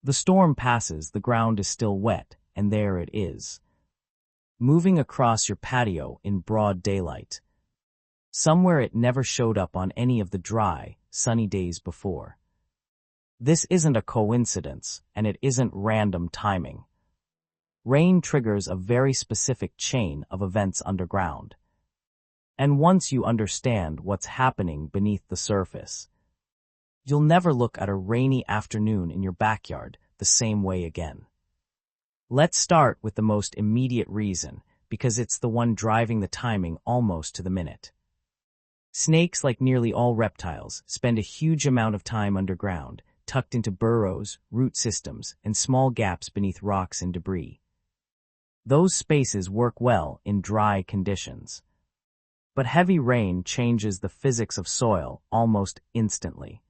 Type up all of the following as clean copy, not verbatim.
The storm passes, the ground is still wet, and there it is, moving across your patio in broad daylight. Somewhere it never showed up on any of the dry, sunny days before. This isn't a coincidence, and it isn't random timing. Rain triggers a very specific chain of events underground. And once you understand what's happening beneath the surface, you'll never look at a rainy afternoon in your backyard the same way again. Let's start with the most immediate reason, because it's the one driving the timing almost to the minute. Snakes, like nearly all reptiles, spend a huge amount of time underground, tucked into burrows, root systems, and small gaps beneath rocks and debris. Those spaces work well in dry conditions. But heavy rain changes the physics of soil almost instantly.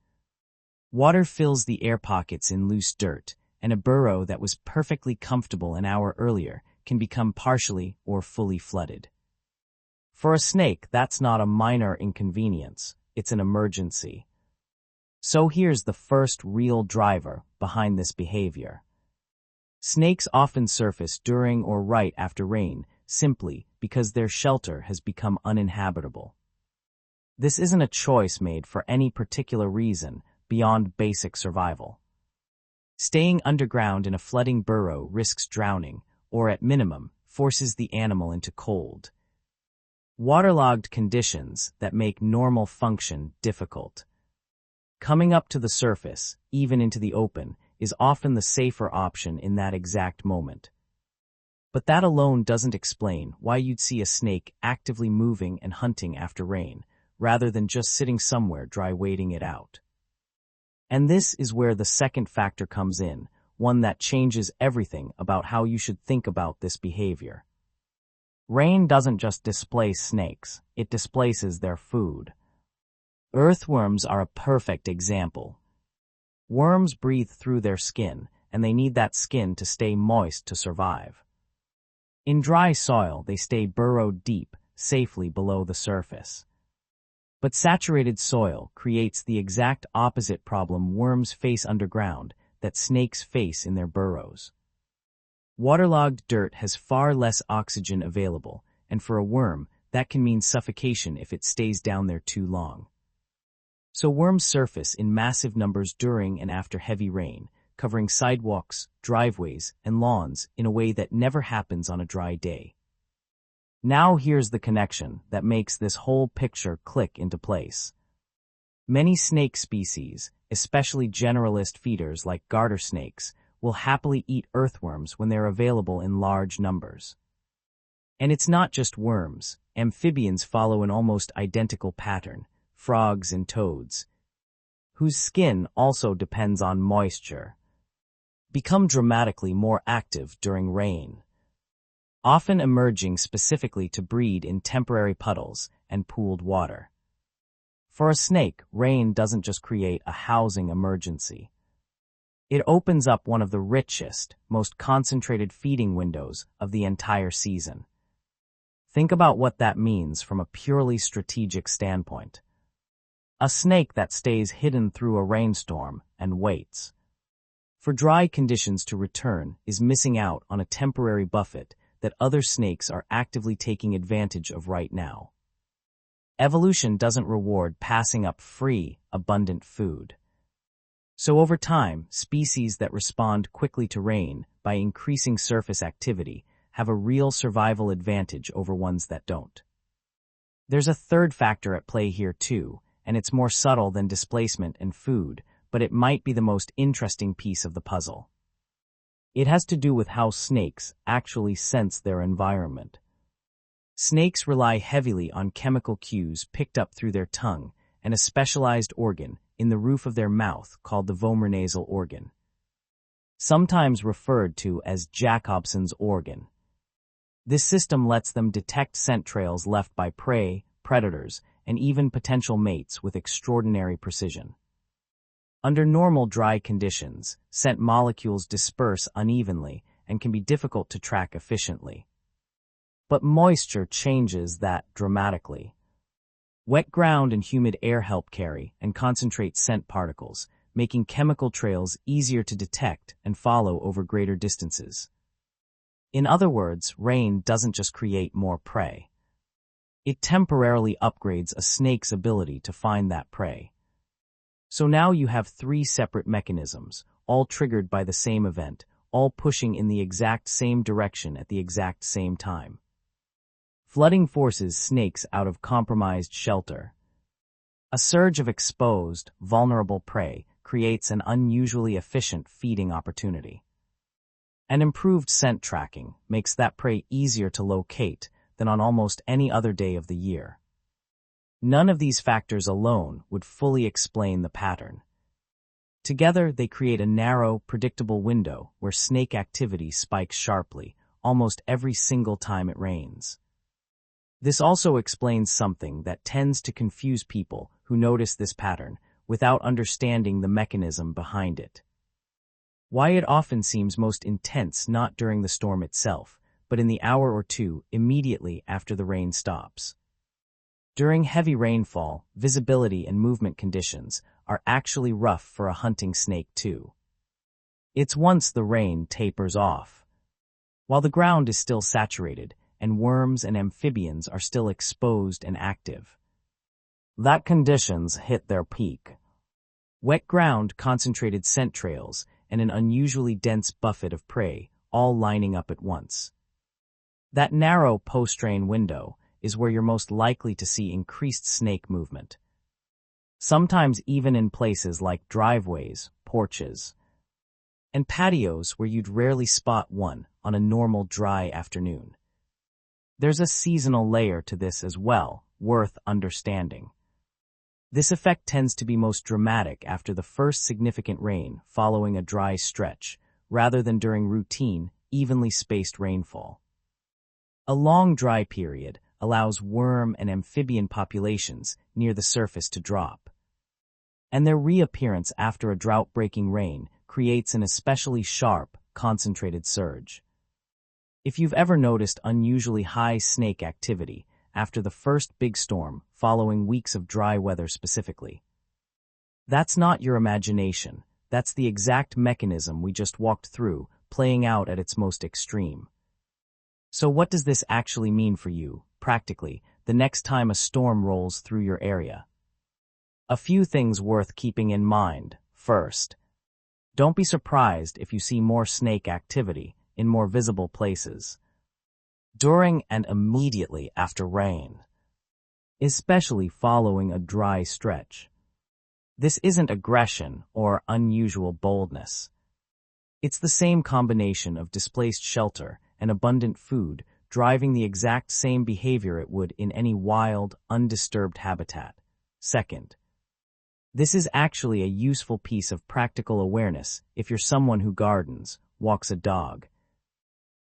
Water fills the air pockets in loose dirt, and a burrow that was perfectly comfortable an hour earlier can become partially or fully flooded. For a snake, that's not a minor inconvenience, it's an emergency. So here's the first real driver behind this behavior. Snakes often surface during or right after rain, simply because their shelter has become uninhabitable. This isn't a choice made for any particular reason beyond basic survival. Staying underground in a flooding burrow risks drowning, or at minimum, forces the animal into cold, waterlogged conditions that make normal function difficult. Coming up to the surface, even into the open, is often the safer option in that exact moment. But that alone doesn't explain why you'd see a snake actively moving and hunting after rain, rather than just sitting somewhere dry waiting it out. And this is where the second factor comes in, one that changes everything about how you should think about this behavior. Rain doesn't just displace snakes, it displaces their food. Earthworms are a perfect example. Worms breathe through their skin, and they need that skin to stay moist to survive. In dry soil, they stay burrowed deep, safely below the surface. But saturated soil creates the exact opposite problem worms face underground that snakes face in their burrows. Waterlogged dirt has far less oxygen available, and for a worm, that can mean suffocation if it stays down there too long. So worms surface in massive numbers during and after heavy rain, covering sidewalks, driveways, and lawns in a way that never happens on a dry day. Now here's the connection that makes this whole picture click into place. Many snake species, especially generalist feeders like garter snakes, will happily eat earthworms when they're available in large numbers. And it's not just worms. Amphibians follow an almost identical pattern, frogs and toads, whose skin also depends on moisture, become dramatically more active during rain, often emerging specifically to breed in temporary puddles and pooled water. For a snake, rain doesn't just create a housing emergency. It opens up one of the richest, most concentrated feeding windows of the entire season. Think about what that means from a purely strategic standpoint. A snake that stays hidden through a rainstorm and waits for dry conditions to return is missing out on a temporary buffet that other snakes are actively taking advantage of right now. Evolution doesn't reward passing up free, abundant food. So over time, species that respond quickly to rain by increasing surface activity have a real survival advantage over ones that don't. There's a third factor at play here too, and it's more subtle than displacement and food, but it might be the most interesting piece of the puzzle. It has to do with how snakes actually sense their environment. Snakes rely heavily on chemical cues picked up through their tongue and a specialized organ in the roof of their mouth called the vomeronasal organ, sometimes referred to as Jacobson's organ. This system lets them detect scent trails left by prey, predators, and even potential mates with extraordinary precision. Under normal dry conditions, scent molecules disperse unevenly and can be difficult to track efficiently. But moisture changes that dramatically. Wet ground and humid air help carry and concentrate scent particles, making chemical trails easier to detect and follow over greater distances. In other words, rain doesn't just create more prey. It temporarily upgrades a snake's ability to find that prey. So now you have three separate mechanisms, all triggered by the same event, all pushing in the exact same direction at the exact same time. Flooding forces snakes out of compromised shelter. A surge of exposed, vulnerable prey creates an unusually efficient feeding opportunity. And improved scent tracking makes that prey easier to locate than on almost any other day of the year. None of these factors alone would fully explain the pattern. Together, they create a narrow, predictable window where snake activity spikes sharply, almost every single time it rains. This also explains something that tends to confuse people who notice this pattern without understanding the mechanism behind it. Why it often seems most intense not during the storm itself, but in the hour or two immediately after the rain stops. During heavy rainfall, visibility and movement conditions are actually rough for a hunting snake too. It's once the rain tapers off. While the ground is still saturated, and worms and amphibians are still exposed and active. That conditions hit their peak. Wet ground, concentrated scent trails, and an unusually dense buffet of prey, all lining up at once. That narrow post-rain window is where you're most likely to see increased snake movement. Sometimes even in places like driveways, porches, and patios where you'd rarely spot one on a normal dry afternoon. There's a seasonal layer to this as well, worth understanding. This effect tends to be most dramatic after the first significant rain following a dry stretch, rather than during routine, evenly spaced rainfall. A long dry period allows worm and amphibian populations near the surface to drop. And their reappearance after a drought-breaking rain creates an especially sharp, concentrated surge. If you've ever noticed unusually high snake activity after the first big storm following weeks of dry weather specifically, that's not your imagination, that's the exact mechanism we just walked through playing out at its most extreme. So what does this actually mean for you, practically, the next time a storm rolls through your area? A few things worth keeping in mind. First, don't be surprised if you see more snake activity in more visible places during and immediately after rain, especially following a dry stretch. This isn't aggression or unusual boldness. It's the same combination of displaced shelter and abundant food driving the exact same behavior it would in any wild, undisturbed habitat. Second, this is actually a useful piece of practical awareness if you're someone who gardens, walks a dog,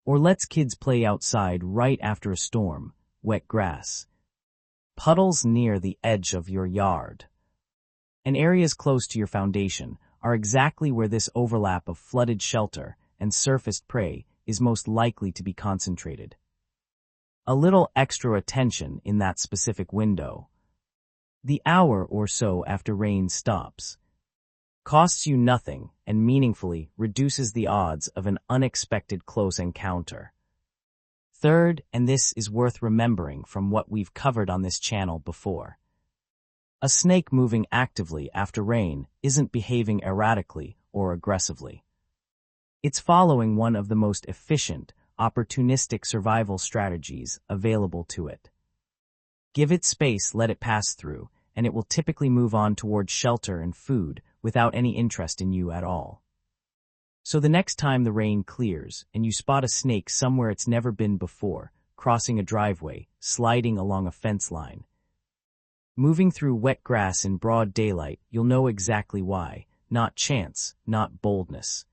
or lets kids play outside right after a storm, wet grass, puddles near the edge of your yard, and areas close to your foundation are exactly where this overlap of flooded shelter and surfaced prey is most likely to be concentrated. A little extra attention in that specific window, the hour or so after rain stops, costs you nothing and meaningfully reduces the odds of an unexpected close encounter. Third, and this is worth remembering from what we've covered on this channel before, a snake moving actively after rain isn't behaving erratically or aggressively. It's following one of the most efficient, opportunistic survival strategies available to it. Give it space, let it pass through, and it will typically move on towards shelter and food without any interest in you at all. So the next time the rain clears and you spot a snake somewhere it's never been before, crossing a driveway, sliding along a fence line, moving through wet grass in broad daylight, you'll know exactly why, not chance, not boldness.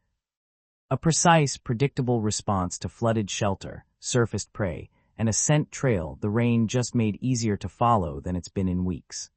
A precise, predictable response to flooded shelter, surfaced prey, and a scent trail the rain just made easier to follow than it's been in weeks.